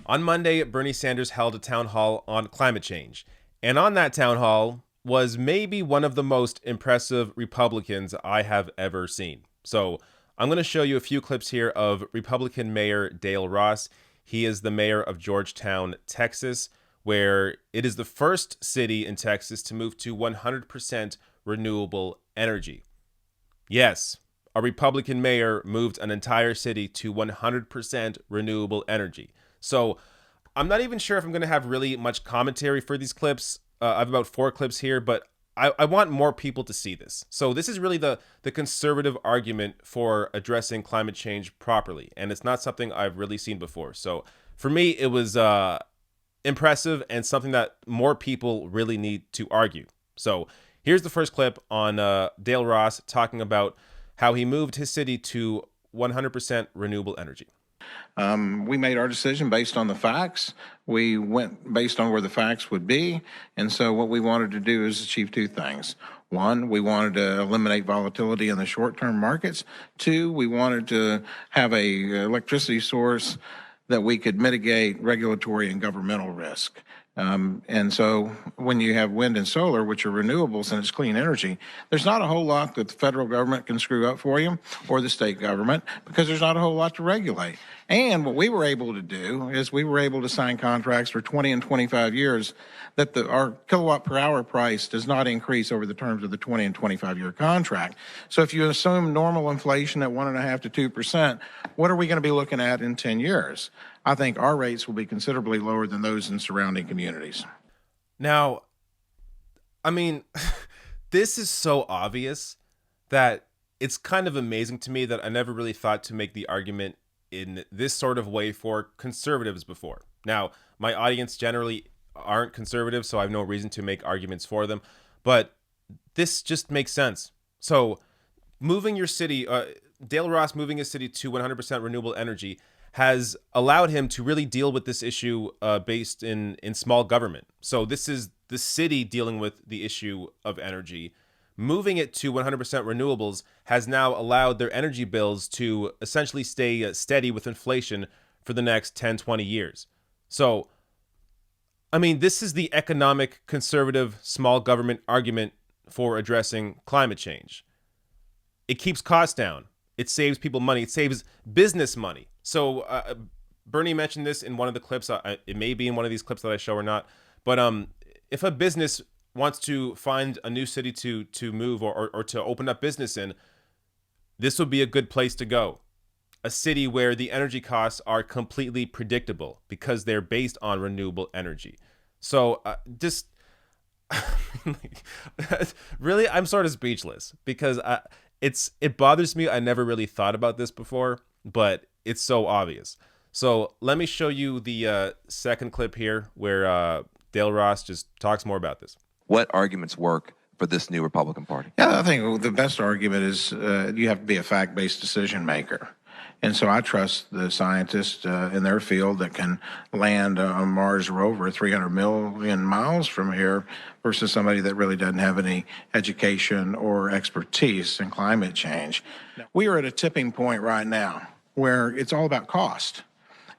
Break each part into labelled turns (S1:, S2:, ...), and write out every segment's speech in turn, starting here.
S1: On Monday, Bernie Sanders held a town hall on climate change. And on that town hall was maybe one of the most impressive Republicans I have ever seen. So I'm going to show you a few clips here of Republican Mayor Dale Ross. He is the mayor of Georgetown, Texas, where it is the first city in Texas to move to 100% renewable energy. Yes, a Republican mayor moved an entire city to 100% renewable energy. So I'm not even sure if I'm going to have really much commentary for these clips. I have about 4 clips here, but I want more people to see this. So this is really the conservative argument for addressing climate change properly. And it's not something I've really seen before. So for me, it was impressive and something that more people really need to argue. So here's the first clip on Dale Ross talking about how he moved his city to 100% renewable energy.
S2: We made our decision based on the facts. We went based on where the facts would be. And so what we wanted to do is achieve 2 things. 1, we wanted to eliminate volatility in the short-term markets. 2, we wanted to have a electricity source that we could mitigate regulatory and governmental risk. And so when you have wind and solar, which are renewables and it's clean energy, there's not a whole lot that the federal government can screw up for you or the state government because there's not a whole lot to regulate. And what we were able to do is we were able to sign contracts for 20 and 25 years that our kilowatt per hour price does not increase over the terms of the 20 and 25-year contract. So if you assume normal inflation at 1.5% to 2%, what are we going to be looking at in 10 years? I think our rates will be considerably lower than those in surrounding communities.
S1: Now, I mean, this is so obvious that it's kind of amazing to me that I never really thought to make the argument in this sort of way for conservatives before. Now, my audience generally aren't conservative, so I have no reason to make arguments for them, but this just makes sense. So moving your city, Dale Ross moving his city to 100% renewable energy has allowed him to really deal with this issue based in small government. So this is the city dealing with the issue of energy. Moving it to 100% renewables has now allowed their energy bills to essentially stay steady with inflation for the next 10, 20 years. So, I mean, this is the economic conservative small government argument for addressing climate change. It keeps costs down. It saves people money. It saves business money. So Bernie mentioned this in one of the clips. It may be in one of these clips that I show or not. But if a business wants to find a new city to move or to open up business in, this would be a good place to go. A city where the energy costs are completely predictable because they're based on renewable energy. So just really, I'm sort of speechless because it bothers me. I never really thought about this before, but it's so obvious. So let me show you the second clip here where Dale Ross just talks more about this.
S3: What arguments work for this new Republican Party?
S2: Yeah, I think the best argument is you have to be a fact-based decision maker. And so I trust the scientists in their field that can land a Mars rover 300 million miles from here versus somebody that really doesn't have any education or expertise in climate change. We are at a tipping point right now where it's all about cost.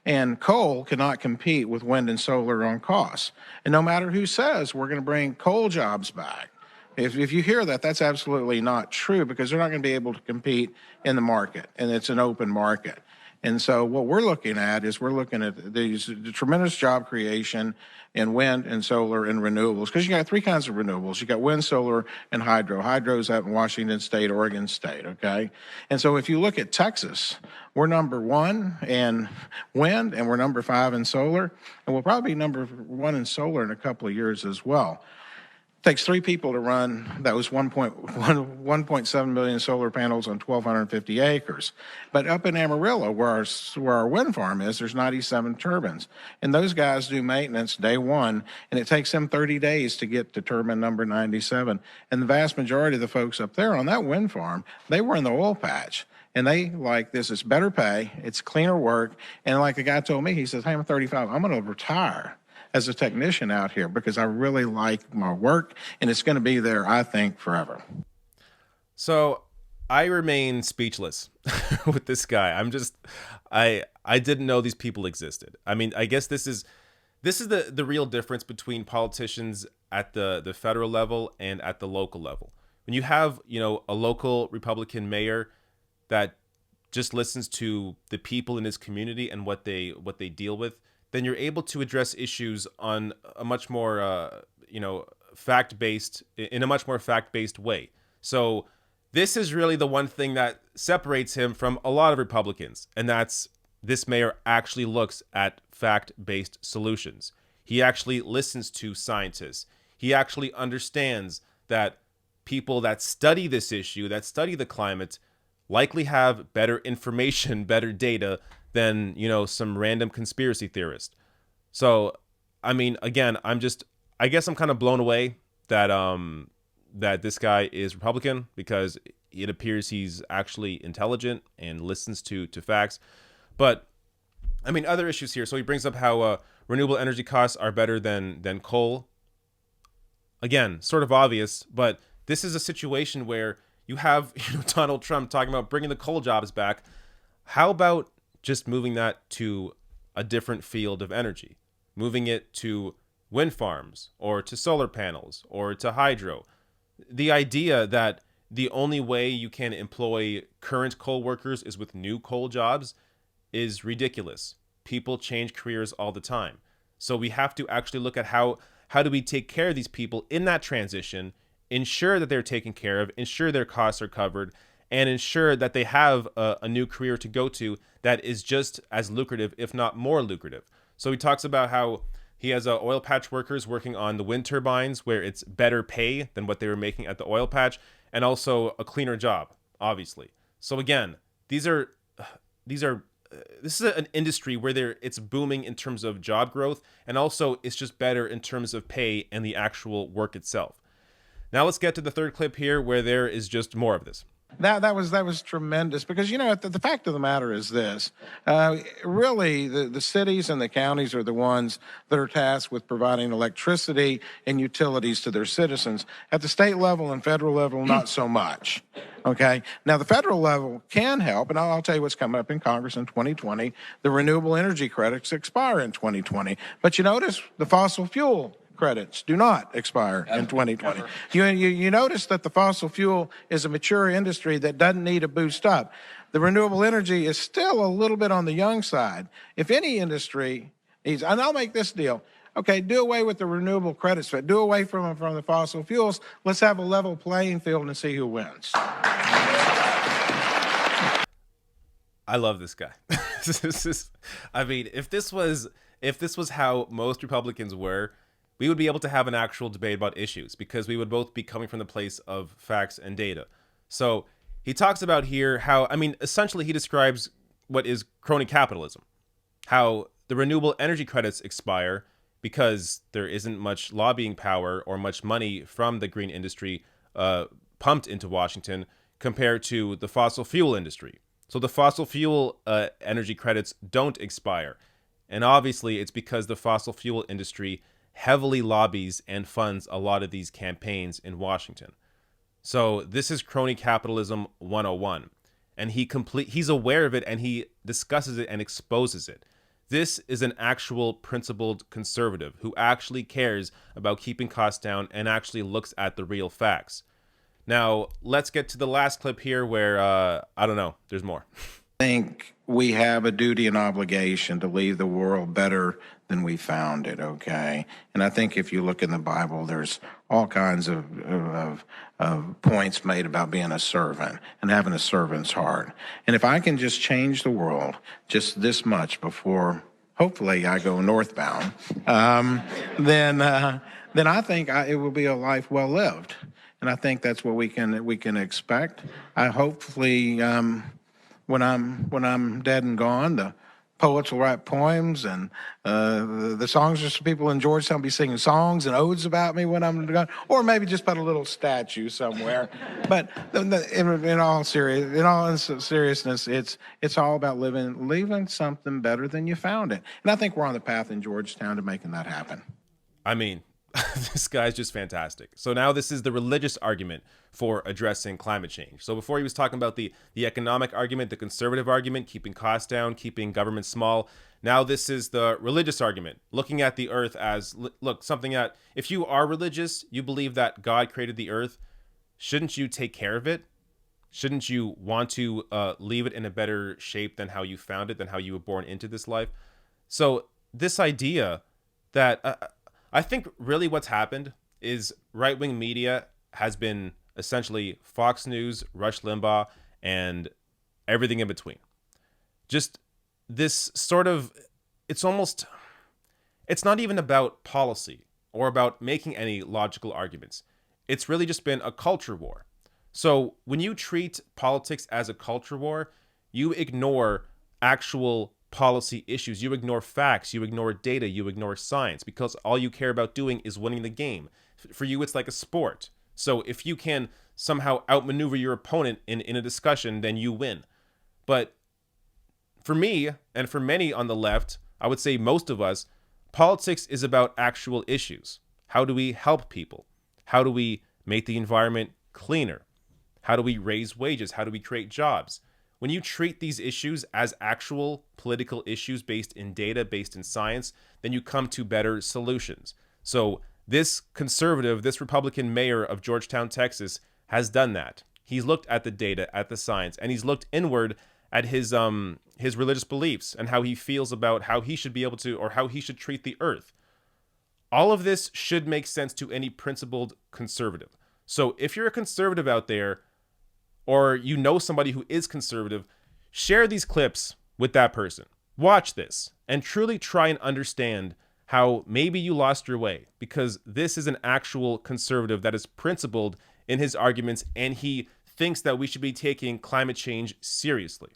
S2: And coal cannot compete with wind and solar on cost. And no matter who says we're going to bring coal jobs back, if you hear that, that's absolutely not true because they're not going to be able to compete in the market, and it's an open market. And so what we're looking at is we're looking at the tremendous job creation in wind and solar and renewables, because you got 3 kinds of renewables. You got wind, solar, and hydro. Hydro's out in Washington State, Oregon State, okay? And so if you look at Texas, we're number 1 in wind, and we're number 5 in solar, and we'll probably be number 1 in solar in a couple of years as well. Takes 3 people to run those 1.7 million solar panels on 1,250 acres. But up in Amarillo, where our wind farm is, there's 97 turbines. And those guys do maintenance day 1, and it takes them 30 days to get to turbine number 97. And the vast majority of the folks up there on that wind farm, they were in the oil patch. And they like this. It's better pay. It's cleaner work. And like a guy told me, he says, hey, I'm 35. I'm going to retire as a technician out here because I really like my work, and it's going to be there, I think, forever.
S1: So I remain speechless with this guy. I didn't know these people existed. I mean, I guess this is the real difference between politicians at the federal level and at the local level. When you have, a local Republican mayor that just listens to the people in his community and what they deal with, then you're able to address issues on a much more fact-based in a much more fact-based way. So this is really the one thing that separates him from a lot of Republicans, and that's this mayor actually looks at fact-based solutions. He actually listens to scientists. He actually understands that people that study this issue, that study the climate, likely have better information, better data than, some random conspiracy theorist. So, I mean, again, I guess I'm kind of blown away that this guy is Republican, because it appears he's actually intelligent and listens to facts. But I mean, other issues here. So he brings up how renewable energy costs are better than coal. Again, sort of obvious, but this is a situation where you have Donald Trump talking about bringing the coal jobs back. How about just moving that to a different field of energy, moving it to wind farms or to solar panels or to hydro? The idea that the only way you can employ current coal workers is with new coal jobs is ridiculous. People change careers all the time. So we have to actually look at how do we take care of these people in that transition, ensure that they're taken care of, ensure their costs are covered, and ensure that they have a new career to go to that is just as lucrative, if not more lucrative. So he talks about how he has oil patch workers working on the wind turbines, where it's better pay than what they were making at the oil patch, and also a cleaner job, obviously. So again, this is an industry where it's booming in terms of job growth, and also it's just better in terms of pay and the actual work itself. Now let's get to the third clip here, where there is just more of this.
S2: That was tremendous, because the fact of the matter is this: really the cities and the counties are the ones that are tasked with providing electricity and utilities to their citizens. At the state level and federal level, not so much. Okay. Now the federal level can help, and I'll tell you what's coming up in Congress in 2020. The renewable energy credits expire in 2020, but you notice the fossil fuel credits do not expire in 2020. You notice that the fossil fuel is a mature industry that doesn't need a boost up. The renewable energy is still a little bit on the young side. If any industry needs, and I'll make this deal, okay, do away with the renewable credits, but do away from the fossil fuels. Let's have a level playing field and see who wins.
S1: I love this guy. I mean, if this was how most Republicans were, we would be able to have an actual debate about issues, because we would both be coming from the place of facts and data. So he talks about here how, essentially he describes what is crony capitalism, how the renewable energy credits expire because there isn't much lobbying power or much money from the green industry pumped into Washington compared to the fossil fuel industry. So the fossil fuel energy credits don't expire. And obviously it's because the fossil fuel industry heavily lobbies and funds a lot of these campaigns in Washington. So this is crony capitalism 101. And he's aware of it, and he discusses it and exposes it. This is an actual principled conservative who actually cares about keeping costs down and actually looks at the real facts. Now, let's get to the last clip here where, I don't know, there's more.
S2: I think we have a duty and obligation to leave the world better than we found it, okay? And I think if you look in the Bible, there's all kinds of points made about being a servant and having a servant's heart. And if I can just change the world just this much before, hopefully, I go northbound, then I think it will be a life well lived. And I think that's what we can expect. I hopefully, when I'm dead and gone, the poets will write poems, and the songsters people in Georgetown will be singing songs and odes about me when I'm gone, or maybe just put a little statue somewhere. But in all seriousness, it's all about leaving something better than you found it. And I think we're on the path in Georgetown to making that happen.
S1: I mean, This guy's just fantastic. So now this is the religious argument for addressing climate change. So before he was talking about the economic argument, the conservative argument, keeping costs down, keeping government small. Now this is the religious argument, looking at the earth as, look, something that if you are religious, you believe that God created the earth, shouldn't you take care of it? Shouldn't you want to leave it in a better shape than how you found it, than how you were born into this life? So this idea that I think really what's happened is right-wing media has been essentially Fox News, Rush Limbaugh, and everything in between. Just this sort of, it's not even about policy or about making any logical arguments. It's really just been a culture war. So when you treat politics as a culture war, you ignore actual policy issues. You ignore facts, you ignore data, you ignore science, because all you care about doing is winning the game. For you, it's like a sport. So if you can somehow outmaneuver your opponent in a discussion, then you win. But for me, and for many on the left, I would say most of us, politics is about actual issues. How do we help people? How do we make the environment cleaner? How do we raise wages? How do we create jobs? When you treat these issues as actual political issues based in data, based in science, then you come to better solutions. So this conservative, this Republican mayor of Georgetown, Texas, has done that. He's looked at the data, at the science, and he's looked inward at his religious beliefs and how he feels about how he should be able to, or how he should treat the earth. All of this should make sense to any principled conservative. So if you're a conservative out there, or you know somebody who is conservative, share these clips with that person. Watch this and truly try and understand how maybe you lost your way, because this is an actual conservative that is principled in his arguments, and he thinks that we should be taking climate change seriously.